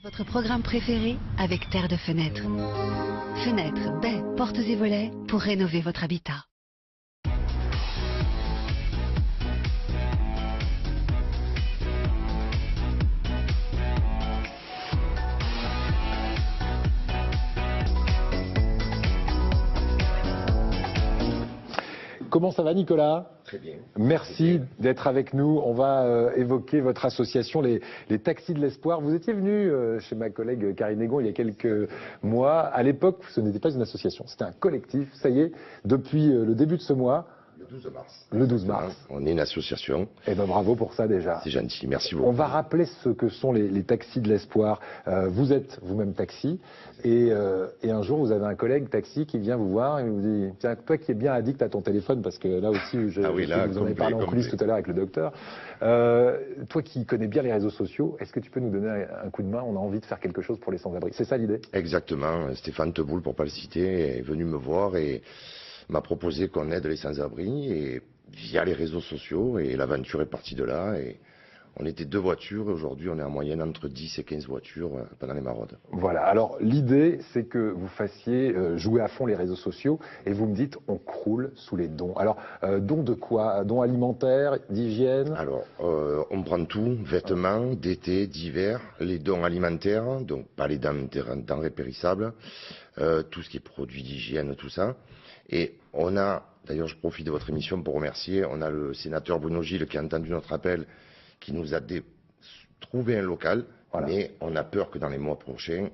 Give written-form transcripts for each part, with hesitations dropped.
Votre programme préféré avec Terre de Fenêtres. Fenêtres, baies, portes et volets pour rénover votre habitat. Comment ça va, Nicolas? Très bien. Merci d'être avec nous. On va évoquer votre association, les Taxis de l'Espoir. Vous étiez venu chez ma collègue Karine Egon il y a quelques mois. À l'époque, ce n'était pas une association, c'était un collectif. Ça y est, depuis le début de ce mois. Le 12 mars. Le 12 mars. On est une association. Eh ben bravo pour ça déjà. C'est gentil, merci beaucoup. On va rappeler ce que sont les Taxis de l'Espoir. Vous êtes vous-même taxi et un jour vous avez un collègue taxi qui vient vous voir et vous dit tiens, toi qui es bien addict à ton téléphone, parce que là aussi vous en avez parlé en coulisses tout à l'heure avec le docteur, toi qui connais bien les réseaux sociaux, est-ce que tu peux nous donner un coup de main? On a envie de faire quelque chose pour les sans-abri. C'est ça l'idée? Exactement. Stéphane Teboul, pour ne pas le citer, est venu me voir et m'a proposé qu'on aide les sans-abri et via les réseaux sociaux, et l'aventure est partie de là. Et on était 2 voitures et aujourd'hui on est en moyenne entre 10 et 15 voitures pendant les maraudes. Voilà, alors l'idée c'est que vous fassiez jouer à fond les réseaux sociaux et vous me dites on croule sous les dons. Alors dons de quoi? Dons alimentaires, d'hygiène? Alors on prend tout, vêtements, d'été, d'hiver, les dons alimentaires, donc pas les denrées périssables, tout ce qui est produits d'hygiène, tout ça. Et on a, d'ailleurs je profite de votre émission pour remercier, on a le sénateur Bruno Gilles qui a entendu notre appel, qui nous a trouvé un local, voilà. Mais on a peur que dans les mois prochains,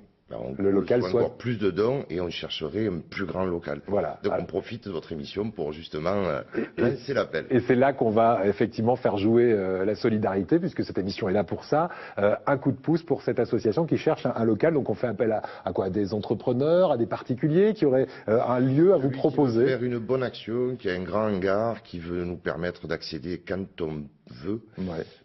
le local soit encore plus de dons et on chercherait un plus grand local. Voilà. Donc on profite de votre émission pour justement lancer l'appel. Et c'est là qu'on va effectivement faire jouer la solidarité, puisque cette émission est là pour ça. Un coup de pouce pour cette association qui cherche un local. Donc on fait appel à quoi? À des entrepreneurs, à des particuliers qui auraient un lieu à vous proposer. Qui veut faire une bonne action, qui a un grand hangar, qui veut nous permettre d'accéder quand on veut,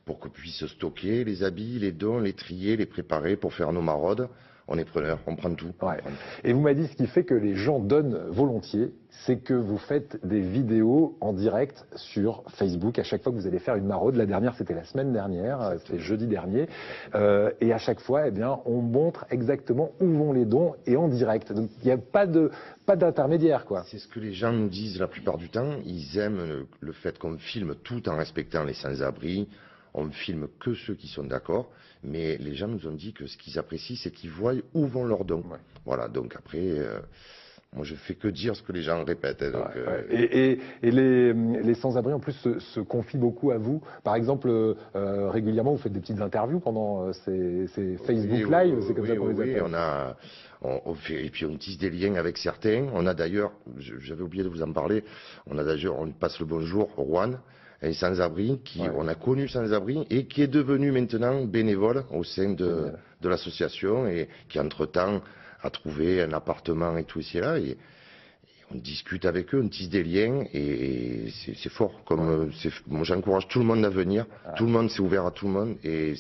pour qu'on puisse stocker les habits, les dons, les trier, les préparer pour faire nos maraudes. On est preneur, on prend tout. Ouais. Et vous m'avez dit ce qui fait que les gens donnent volontiers, c'est que vous faites des vidéos en direct sur Facebook à chaque fois que vous allez faire une maraude. La dernière, c'était la semaine dernière, c'était jeudi dernier. Et à chaque fois, eh bien, on montre exactement où vont les dons et en direct. Donc il n'y a pas d'intermédiaire, quoi. C'est ce que les gens nous disent la plupart du temps. Ils aiment le fait qu'on filme tout en respectant les sans-abri. On ne filme que ceux qui sont d'accord, mais les gens nous ont dit que ce qu'ils apprécient, c'est qu'ils voient où vont leurs dons. Ouais. Voilà, donc après, moi je fais que dire ce que les gens répètent. Donc, Et les sans-abri en plus se confient beaucoup à vous. Par exemple, régulièrement vous faites des petites interviews pendant ces Facebook Live, c'est comme ça qu'on les appelle. On fait, et puis on tisse des liens avec certains. On a d'ailleurs, j'avais oublié de vous en parler, on passe le bonjour au Rouen, un sans-abri on a connu sans-abri et qui est devenu maintenant bénévole au sein de l'association et qui entre-temps a trouvé un appartement et tout ici et là. Et on discute avec eux, on tisse des liens et c'est fort. Moi j'encourage tout le monde à venir, tout le monde s'est ouvert à tout le monde et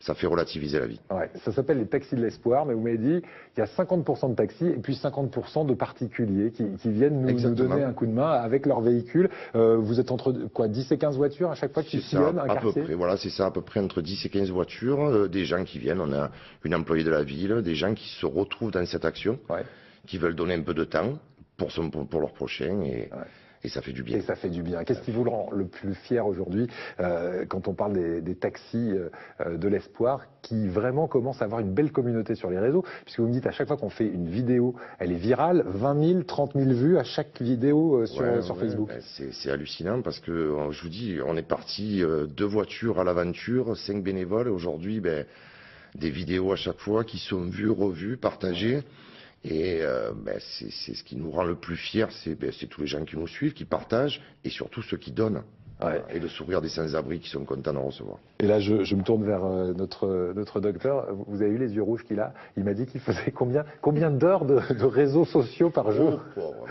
ça fait relativiser la vie. Ouais, ça s'appelle les Taxis de l'Espoir, mais vous m'avez dit il y a 50% de taxis et puis 50% de particuliers qui viennent nous donner un coup de main avec leur véhicule. Vous êtes entre quoi, 10 et 15 voitures à chaque fois qui sillonnent un quartier? À peu près, voilà, c'est ça, à peu près entre 10 et 15 voitures, des gens qui viennent, on a une employée de la ville, des gens qui se retrouvent dans cette action, qui veulent donner un peu de temps pour leur prochain et ça fait du bien. Et ça fait du bien. Qu'est-ce qui vous rend le plus fier aujourd'hui quand on parle des taxis de l'espoir qui vraiment commencent à avoir une belle communauté sur les réseaux? Puisque vous me dites à chaque fois qu'on fait une vidéo, elle est virale, 20 000, 30 000 vues à chaque vidéo sur Facebook. C'est hallucinant parce que je vous dis, on est parti 2 voitures à l'aventure, 5 bénévoles. Aujourd'hui, des vidéos à chaque fois qui sont vues, revues, partagées. Et c'est ce qui nous rend le plus fiers, c'est tous les gens qui nous suivent, qui partagent, et surtout ceux qui donnent. Et le sourire des sans-abri qui sont contents d'en recevoir. Et là, je me tourne vers notre docteur. Vous avez vu les yeux rouges qu'il a? Il m'a dit qu'il faisait combien d'heures de réseaux sociaux par jour?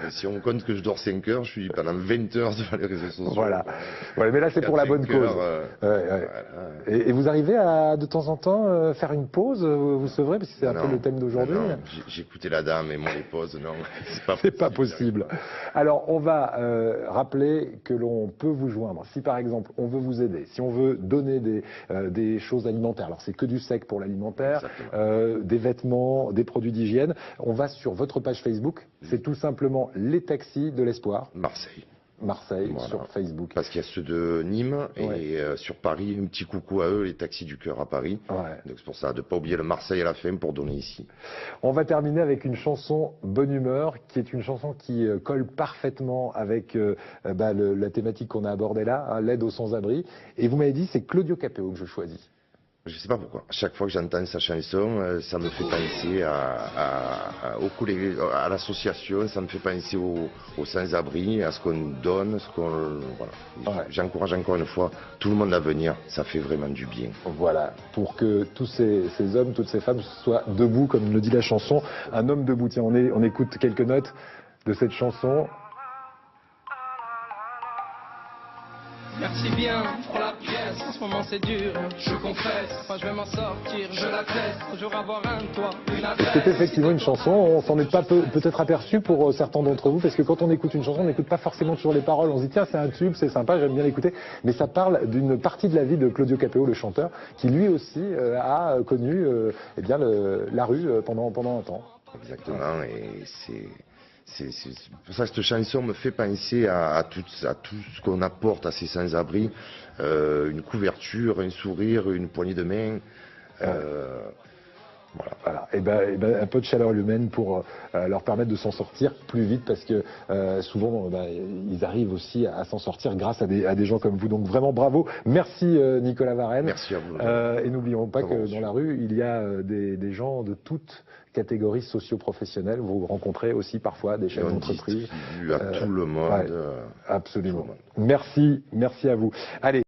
Mais si on compte que je dors 5 heures, je suis pendant 20 heures devant les réseaux sociaux. Voilà. Mais là, c'est pour la bonne cause. Et vous arrivez à, de temps en temps, faire une pause, vous sevrez, parce que c'est un peu le thème d'aujourd'hui. J'écoutais la dame et moi les pauses, non, c'est pas possible. Alors, on va rappeler que l'on peut vous joindre joindre, si par exemple on veut vous aider, si on veut donner des choses alimentaires, alors c'est que du sec pour l'alimentaire, des vêtements, des produits d'hygiène, on va sur votre page Facebook, c'est tout simplement les taxis de l'espoir. Marseille, voilà. Sur Facebook. Parce qu'il y a ceux de Nîmes et sur Paris, un petit coucou à eux, les taxis du cœur à Paris. Donc c'est pour ça, de ne pas oublier le Marseille à la fin pour donner ici. On va terminer avec une chanson Bonne Humeur, qui est une chanson qui colle parfaitement avec la thématique qu'on a abordée là, hein, l'aide aux sans-abri. Et vous m'avez dit, c'est Claudio Capéo que je choisis. Je ne sais pas pourquoi. À chaque fois que j'entends sa chanson, ça me fait penser à l'association, ça me fait penser aux sans-abri, à ce qu'on donne, voilà. J'encourage encore une fois tout le monde à venir, ça fait vraiment du bien. Voilà, pour que tous ces hommes, toutes ces femmes soient debout, comme le dit la chanson, un homme debout. Tiens, on écoute quelques notes de cette chanson. Merci bien pour la pièce, en ce moment c'est dur, je confesse, moi je vais m'en sortir, je l'atteste, toujours avoir un toit, une adresse. C'est effectivement une chanson, on s'en est pas peut-être aperçu pour certains d'entre vous, parce que quand on écoute une chanson, on n'écoute pas forcément toujours les paroles, on se dit tiens c'est un tube, c'est sympa, j'aime bien l'écouter, mais ça parle d'une partie de la vie de Claudio Capéo, le chanteur, qui lui aussi a connu la rue pendant un temps. Exactement, et c'est pour ça que cette chanson me fait penser à tout ce qu'on apporte à ces sans-abri, une couverture, un sourire, une poignée de main. Voilà. Et un peu de chaleur humaine pour leur permettre de s'en sortir plus vite, parce que souvent ils arrivent aussi à s'en sortir grâce à des gens comme vous. Donc vraiment bravo. Merci Nicolas Varenne. Merci à vous. Et n'oublions pas que dans la rue, il y a des gens de toutes catégories socio-professionnelles. Vous rencontrez aussi parfois des chefs d'entreprise. À tout le monde. Absolument. Merci à vous. Allez.